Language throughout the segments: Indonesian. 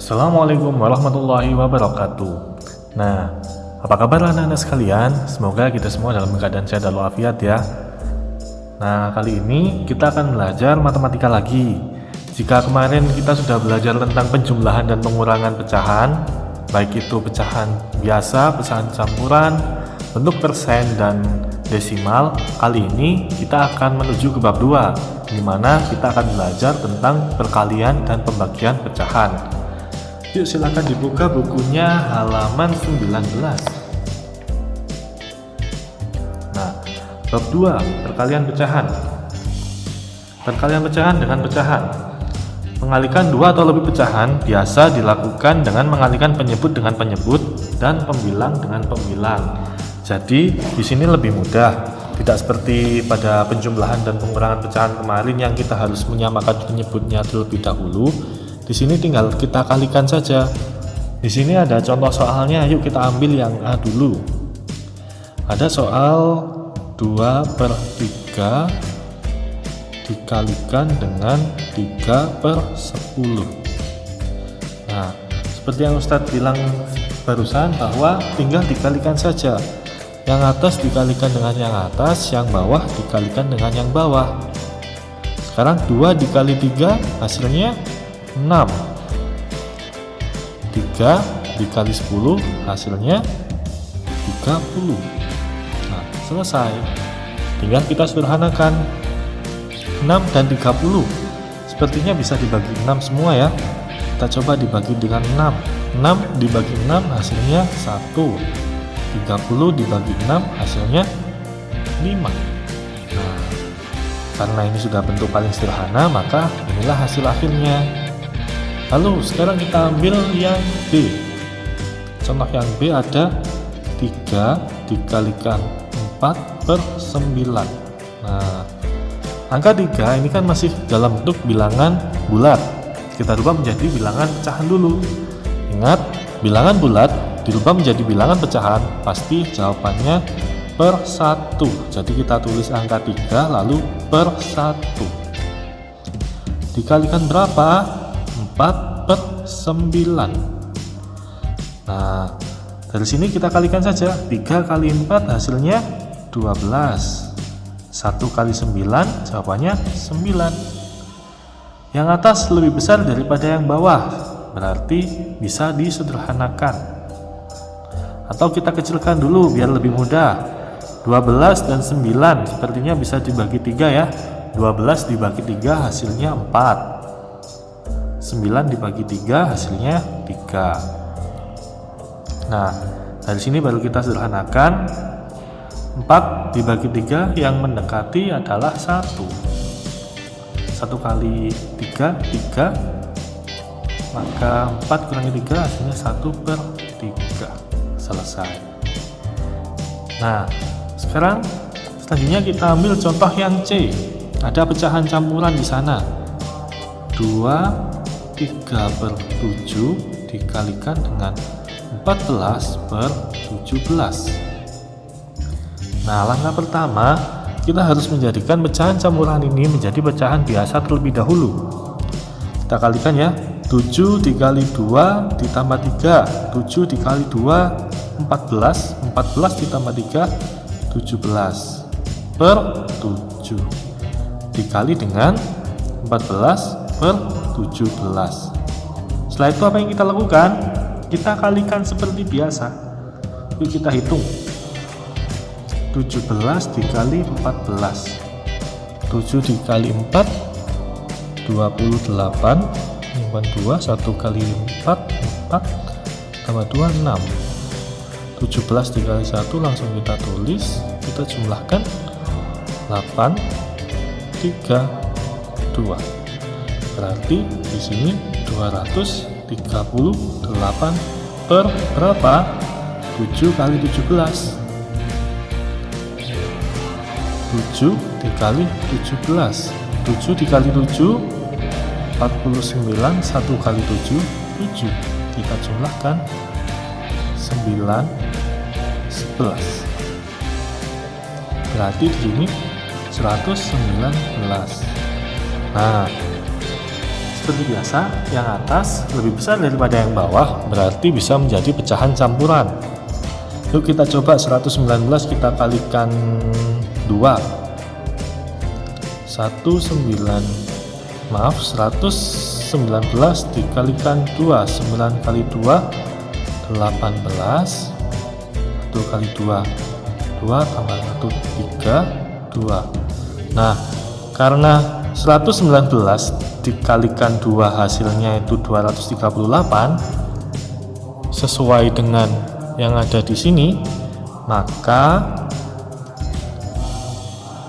Assalamualaikum warahmatullahi wabarakatuh. Nah, apa kabar anak-anak sekalian? Semoga kita semua dalam keadaan sehat dan walafiat ya. Nah, kali ini kita akan belajar matematika lagi. Jika kemarin kita sudah belajar tentang penjumlahan dan pengurangan pecahan, baik itu pecahan biasa, pecahan campuran, bentuk persen, dan desimal, kali ini kita akan menuju ke bab 2, di mana kita akan belajar tentang perkalian dan pembagian pecahan. Yuk, silakan dibuka bukunya halaman 19. Nah, bab 2, perkalian pecahan. Perkalian pecahan dengan pecahan. Mengalihkan dua atau lebih pecahan biasa dilakukan dengan mengalihkan penyebut dengan penyebut dan pembilang dengan pembilang. Jadi di sini lebih mudah, tidak seperti pada penjumlahan dan pengurangan pecahan kemarin yang kita harus menyamakan penyebutnya terlebih dahulu. Di sini tinggal kita kalikan saja. Di sini ada contoh soalnya, yuk kita ambil yang A dulu. Ada soal 2/3 dikalikan dengan 3/10. Nah, seperti yang Ustadz bilang barusan, bahwa tinggal dikalikan saja. Yang atas dikalikan dengan yang atas, yang bawah dikalikan dengan yang bawah. Sekarang 2 dikali 3 hasilnya 6. 3 dikali 10 hasilnya 30. Nah, selesai. Tinggal kita sederhanakan. 6 dan 30 sepertinya bisa dibagi 6 semua ya. Kita coba dibagi dengan 6. 6 dibagi 6 hasilnya 1. 30 dibagi 6 hasilnya 5. Nah, karena ini sudah bentuk paling sederhana, maka inilah hasil akhirnya. Lalu sekarang kita ambil yang B. Contoh yang B ada 3 dikalikan 4/9. Nah, angka 3 ini kan masih dalam bentuk bilangan bulat. Kita rubah menjadi bilangan pecahan dulu. Ingat, bilangan bulat dirubah menjadi bilangan pecahan, pasti jawabannya per 1. Jadi kita tulis angka 3 lalu per 1. Dikalikan berapa? 4/9. Nah, dari sini kita kalikan saja. 3 kali 4 hasilnya 12. 1 kali 9 jawabannya 9. Yang atas lebih besar daripada yang bawah, berarti bisa disederhanakan. Atau kita kecilkan dulu biar lebih mudah. 12 dan 9 sepertinya bisa dibagi 3 ya. 12 dibagi 3 hasilnya 4. 9 dibagi 3 hasilnya 3. Nah, dari sini baru kita sederhanakan. 4 dibagi 3 yang mendekati adalah 1. 1 kali 3, 3. Maka 4 kurangi 3 hasilnya 1/3. Selesai. Nah, sekarang selanjutnya kita ambil contoh yang C. Ada pecahan campuran di sana. 3/7 dikalikan dengan 14/17. Nah, langkah pertama kita harus menjadikan pecahan campuran ini menjadi pecahan biasa terlebih dahulu. Kita kalikan ya. 7 dikali 2 ditambah 3. 7 dikali 2 14. 14 ditambah 3 17/7 dikali dengan 14/17. Setelah itu apa yang kita lakukan? Kita kalikan seperti biasa. Yuk kita hitung. 17 dikali 14. 7 dikali 4 28. 2 1 kali 4 4 tambah 2 6. 17 dikali 1 langsung kita tulis. Kita jumlahkan 8 3 2. Berarti di sini 238 per berapa? 7 kali 17. 7 dikali 17. 7 dikali 7 49. 1 kali 7 7. Kita jumlahkan 9 11. Berarti di sini 119. Nah, Seperti biasa, yang atas lebih besar daripada yang bawah, berarti bisa menjadi pecahan campuran. Yuk kita coba 119 kita kalikan 2. 119 dikalikan 2. 9 kali 2 18. 1 kali 2 2 tambah 1 3 2. Nah, karena 119 dikalikan 2 hasilnya itu 238 sesuai dengan yang ada di sini, maka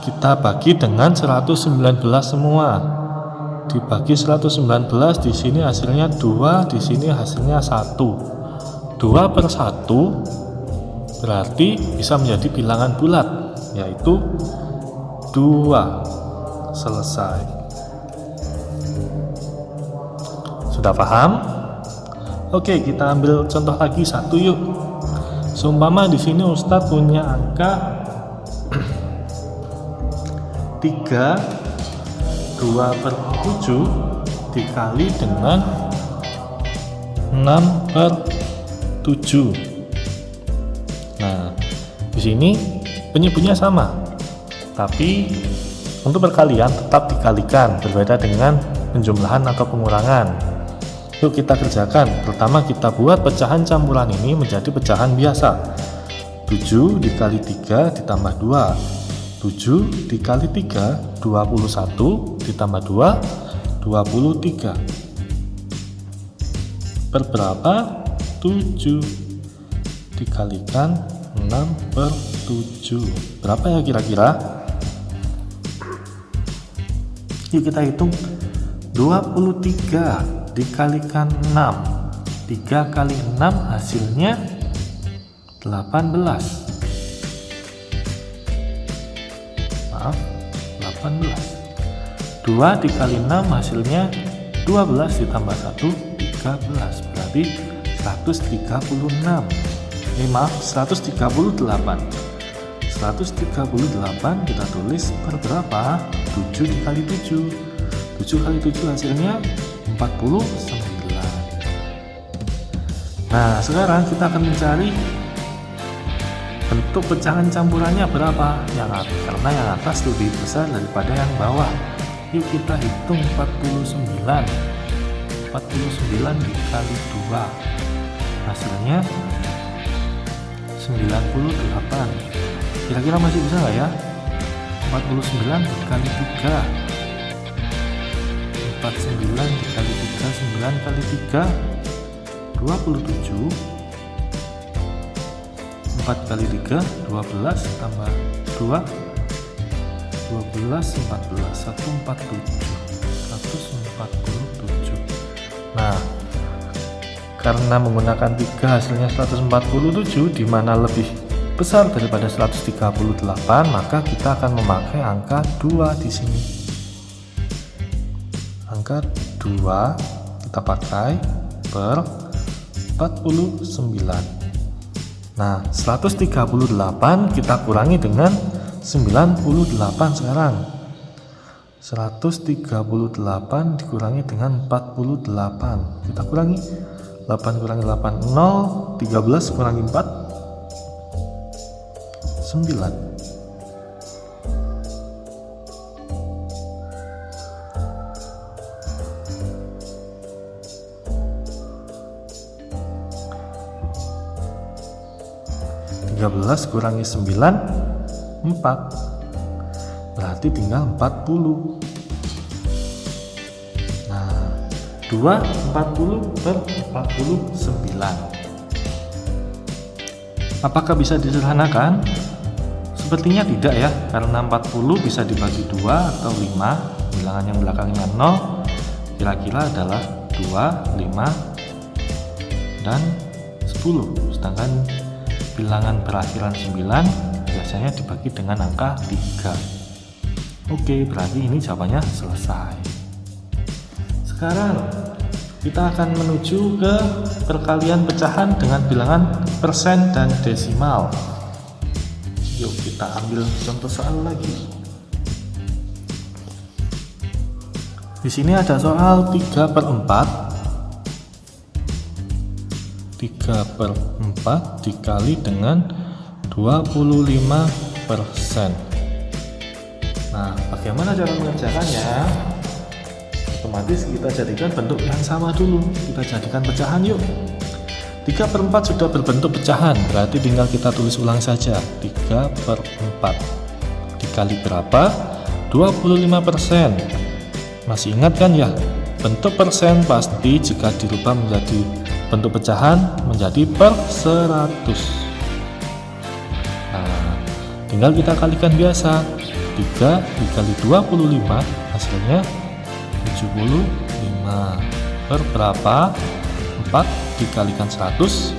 kita bagi dengan 119 semua. Dibagi 119, di sini hasilnya 2, di sini hasilnya 1. 2 per 1 berarti bisa menjadi bilangan bulat, yaitu 2. Selesai. Sudah paham? Oke, kita ambil contoh lagi satu yuk. Seumpama di sini Ustadz punya angka 3 2 per 7 dikali dengan 6 per 7. Nah, di sini penyebutnya sama, tapi untuk perkalian tetap dikalikan, berbeda dengan penjumlahan atau pengurangan. Yuk kita kerjakan. Pertama kita buat pecahan campuran ini menjadi pecahan biasa. 7 dikali 3 ditambah 2. 7 dikali 3 21 ditambah 2 23. Per berapa? 7 dikalikan 6 per 7. Berapa ya kira-kira? Yuk kita hitung. 23 dikalikan 6. 3 kali 6 hasilnya 18. Maaf, 18. 2 dikali 6 hasilnya 12 ditambah 1 13. Berarti 136. Maaf, 138. 138 kita tulis per berapa? 7 dikali 7. 7 kali 7 hasilnya 49. Nah, sekarang kita akan mencari bentuk pecahan campurannya berapa. Karena yang atas lebih besar daripada yang bawah. Yuk kita hitung 49. 49 dikali 2 hasilnya 98. Kira-kira masih bisa nggak ya? 49 dikali 3. 49 dikali 3, 9 kali 3 27. 4 kali 3 12 tambah 2 12 14 147. Nah, karena menggunakan 3 hasilnya 147, di mana lebih besar daripada 138, maka kita akan memakai angka 2 di sini. Angka 2 kita pakai per 49. Nah, 138 kita kurangi dengan 98 sekarang. 138 dikurangi dengan 48. Kita kurangi 8 kurangi 8 0, 13 kurangi 4 9. Kurangi 9 4, berarti tinggal 40. Nah, 2 40 per 49. Apakah bisa disederhanakan? Sepertinya tidak ya, karena 40 bisa dibagi 2 atau 5. Bilangan yang belakangnya 0 kira-kira adalah 2, 5, dan 10. Sedangkan bilangan berakhiran 9 biasanya dibagi dengan angka 3. Oke, berarti ini jawabannya selesai. Sekarang kita akan menuju ke perkalian pecahan dengan bilangan persen dan desimal. Yuk kita ambil contoh soal lagi. Di sini ada soal 3/4. 3/4 dikali dengan 25%. Nah, bagaimana cara mengerjakannya? Otomatis kita jadikan bentuk yang sama dulu. Kita jadikan pecahan yuk. 3/4 sudah berbentuk pecahan, berarti tinggal kita tulis ulang saja. 3/4 dikali berapa? 25%. Masih ingat kan ya? Bentuk persen pasti jika dirubah menjadi bentuk pecahan menjadi per 100. Nah, tinggal kita kalikan biasa. 3 dikali 25 hasilnya 75. Per berapa? 4 dikalikan 100,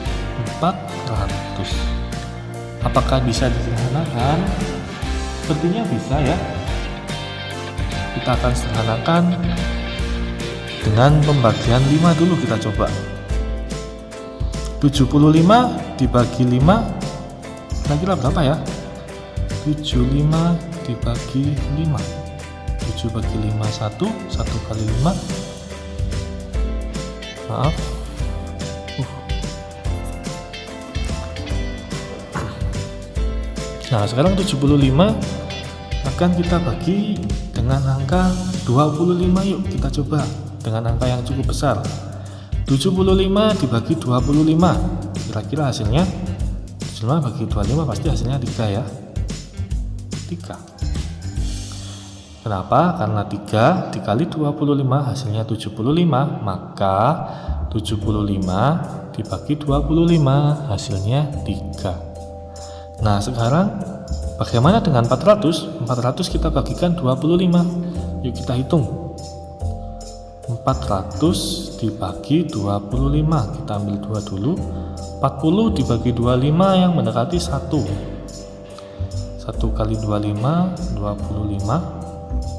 400. Apakah bisa disederhanakan? Sepertinya bisa ya. Kita akan sederhanakan dengan pembagian 5 dulu, kita coba. 75 dibagi 5 kira-kira berapa ya? 75 dibagi 5. 7 bagi 5 1, 1 kali 5. Maaf. Nah, sekarang 75 akan kita bagi dengan angka 25 yuk, kita coba dengan angka yang cukup besar. 75 dibagi 25 kira-kira hasilnya 75 bagi 25 pasti hasilnya 3 ya. 3. Kenapa? Karena 3 dikali 25 hasilnya 75, maka 75 dibagi 25 hasilnya 3. Nah, sekarang bagaimana dengan 400? 400 kita bagikan 25. Yuk kita hitung. 400 dibagi 25, kita ambil 2 dulu. 40 dibagi 25 yang mendekati 1. 1 kali 25, 25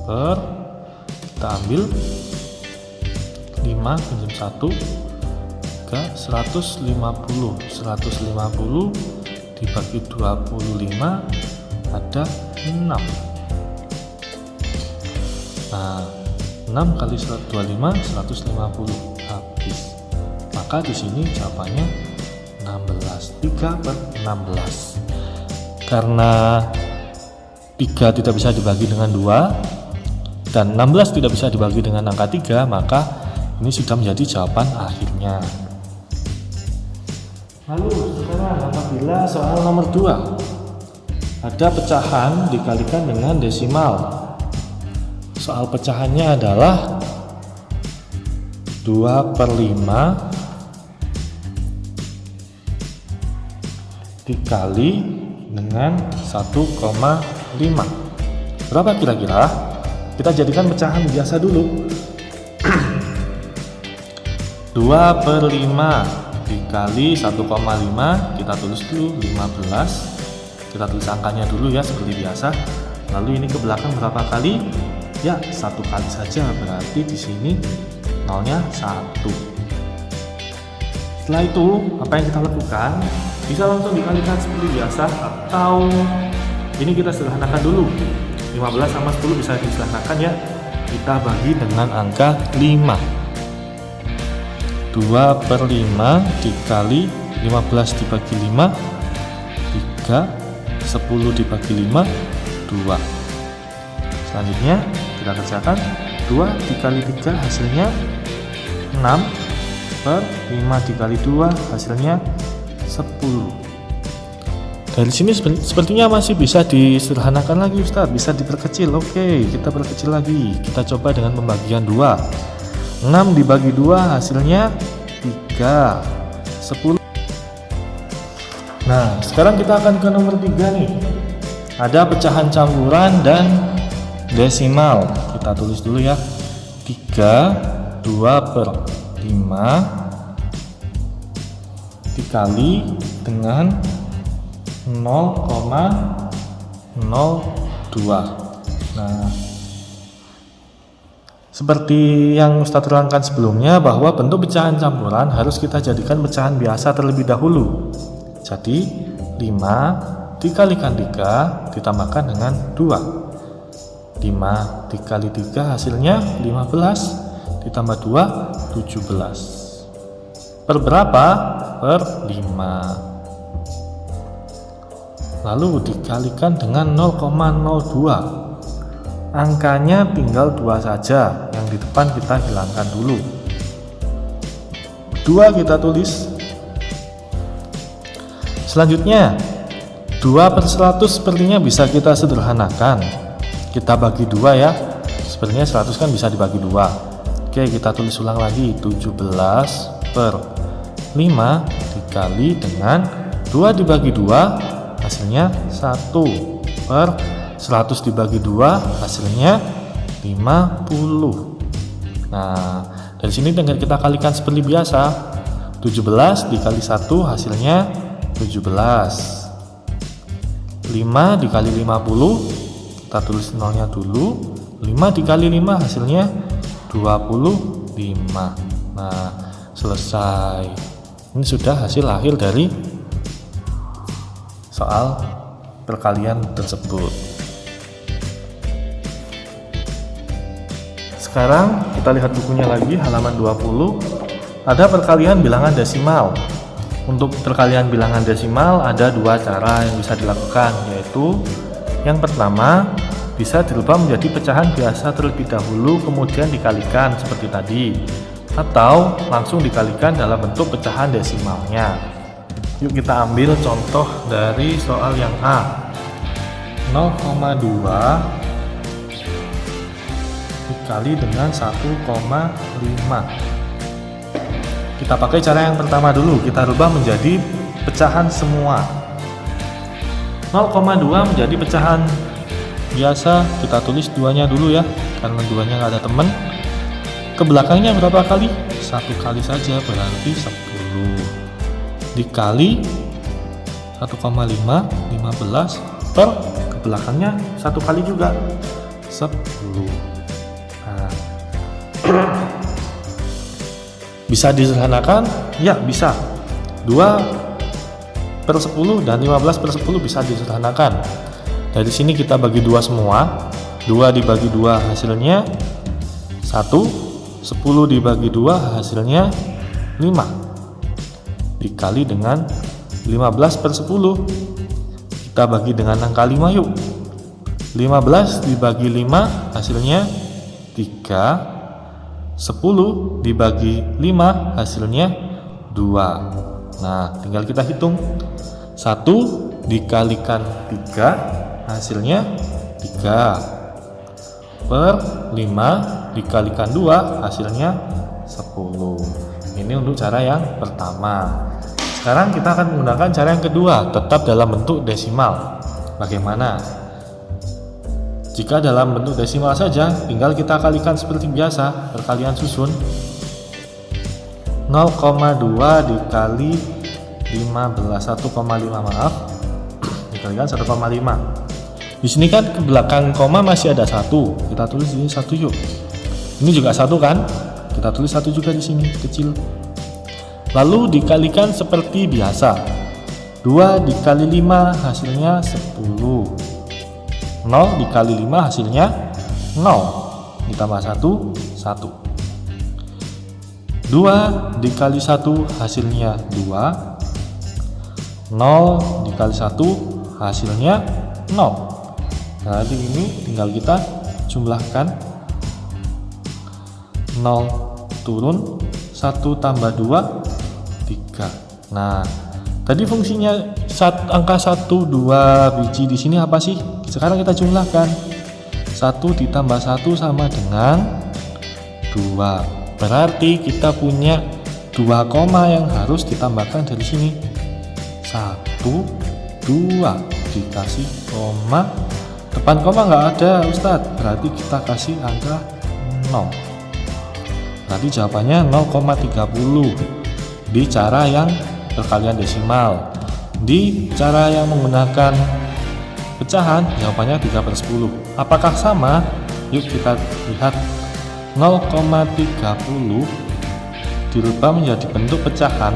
per, kita ambil 5 pinjam 1 ke 150. 150 dibagi 25 ada 6. Nah, 6 kali 125 150 habis. Maka di sini jawabannya 16. 3/16. Karena 3 tidak bisa dibagi dengan 2 dan 16 tidak bisa dibagi dengan angka 3, maka ini sudah menjadi jawaban akhirnya. Lalu sekarang apabila soal nomor 2 ada pecahan dikalikan dengan desimal. Soal pecahannya adalah 2/5 dikali dengan 1,5. Berapa kira-kira? Kita jadikan pecahan biasa dulu. 2/5 dikali 1,5, kita tulis dulu 15. Kita tulis angkanya dulu ya seperti biasa. Lalu ini ke belakang berapa kali? Ya, 1 kali saja, berarti di sini nolnya 1. Setelah itu, apa yang kita lakukan? Bisa langsung dikalikan seperti biasa, atau ini kita sederhanakan dulu. 15 sama 10 bisa disederhanakan ya. Kita bagi dengan angka 5. 2/5 dikali 15 dibagi 5 3, 10 dibagi 5 2. Selanjutnya kita kerjakan 2 dikali 3 hasilnya 6 per 5 dikali 2 hasilnya 10. Dari sini sepertinya masih bisa disederhanakan lagi Ustadz, bisa diperkecil. Oke, kita perkecil lagi. Kita coba dengan pembagian 2. 6 dibagi 2 hasilnya 3, 10. Nah, sekarang kita akan ke nomor 3 nih. Ada pecahan campuran dan desimal. Kita tulis dulu ya. 3, 2/5 dikali dengan 0,02. Nah, seperti yang Ustadz terangkan sebelumnya, bahwa bentuk pecahan campuran harus kita jadikan pecahan biasa terlebih dahulu. Jadi 5 dikalikan 3 ditambahkan dengan 2. 5 dikali 3 hasilnya 15, ditambah 2 17. Per berapa? Per 5. Lalu dikalikan dengan 0,02. Angkanya tinggal 2 saja, yang di depan kita hilangkan dulu. 2 kita tulis. Selanjutnya 2/100 sepertinya bisa kita sederhanakan. Kita bagi 2 ya. Sepertinya 100 kan bisa dibagi 2. Oke, kita tulis ulang lagi. 17/5 dikali dengan 2 dibagi 2 hasilnya 1/100 dibagi 2 hasilnya 50. Nah, dari sini tinggal kita kalikan seperti biasa. 17 dikali 1 hasilnya 17. 5 dikali 50, kita tulis nolnya dulu. 5 dikali 5 hasilnya 25. Nah, selesai. Ini sudah hasil akhir dari soal perkalian tersebut. Sekarang kita lihat bukunya lagi, halaman 20. Ada perkalian bilangan desimal. Untuk perkalian bilangan desimal ada 2 cara yang bisa dilakukan, yaitu yang pertama bisa dirubah menjadi pecahan biasa terlebih dahulu kemudian dikalikan seperti tadi, atau langsung dikalikan dalam bentuk pecahan desimalnya. Yuk kita ambil contoh dari soal yang A. 0,2 dikali dengan 1,5. Kita pakai cara yang pertama dulu, kita rubah menjadi pecahan semua. 0,2 menjadi pecahan biasa, kita tulis 2-nya dulu ya, karena 2-nya nggak ada temen. Ke belakangnya berapa kali? 1 kali saja, berarti 10. Dikali 1,5, 15, per ke belakangnya 1 kali juga, 10. Nah, bisa disederhanakan? Ya, bisa. 2/10 dan 15/10 bisa disederhanakan. Dari sini kita bagi 2 semua. 2 dibagi 2 hasilnya 1. 10 dibagi 2 hasilnya 5. Dikali dengan 15/10. Kita bagi dengan angka 5 yuk. 15 dibagi 5 hasilnya 3. 10 dibagi 5 hasilnya 2. Nah, tinggal kita hitung. 1 dikalikan 3 hasilnya 3. Per 5 dikalikan 2 hasilnya 10. Ini untuk cara yang pertama. Sekarang kita akan menggunakan cara yang kedua, tetap dalam bentuk desimal. Bagaimana? Jika dalam bentuk desimal saja, tinggal kita kalikan seperti biasa, perkalian susun. 0,2 dikali 15, 1,5 maaf, dikalikan 1,5. Di sini kan ke belakang koma masih ada 1, kita tulis ini 1 yuk. Ini juga 1 kan? Kita tulis 1 juga di sini, kecil. Lalu dikalikan seperti biasa. 2 dikali 5 hasilnya 10. 0 dikali 5 hasilnya 0. Ditambah 1, 1. 2 dikali 1 hasilnya 2. 0 dikali 1 hasilnya 0. Nah, nanti ini tinggal kita jumlahkan. 0 turun, 1 tambah 2, 3. Nah, tadi fungsinya angka 1, 2 biji di sini apa sih? Sekarang kita jumlahkan. 1 ditambah 1 sama dengan 2. Berarti kita punya 2 koma yang harus ditambahkan dari sini. 1, 2 dikasih koma. Depan koma nggak ada Ustadz, berarti kita kasih angka 0. Berarti jawabannya 0,30 di cara yang perkalian desimal. Di cara yang menggunakan pecahan, jawabannya 3/10. Apakah sama? Yuk kita lihat. 0,30 dirubah menjadi bentuk pecahan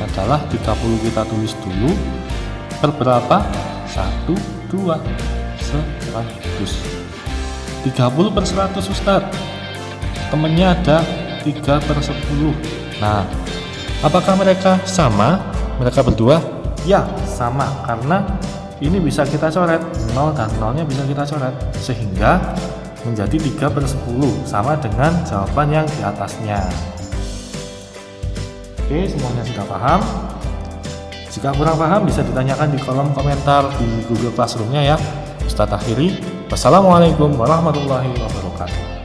adalah 30 kita tulis dulu. Per berapa? 1, 2, 100. 30/100 Ustadz. Temennya ada 3/10. Nah, apakah mereka sama? Mereka berdua? Ya, sama, karena ini bisa kita coret, 0 dan 0-nya bisa kita coret, sehingga menjadi 3/10, sama dengan jawaban yang di atasnya. Oke, semuanya sudah paham? Jika kurang paham bisa ditanyakan di kolom komentar di Google Classroom-nya ya. Ustadz akhiri, wassalamualaikum warahmatullahi wabarakatuh.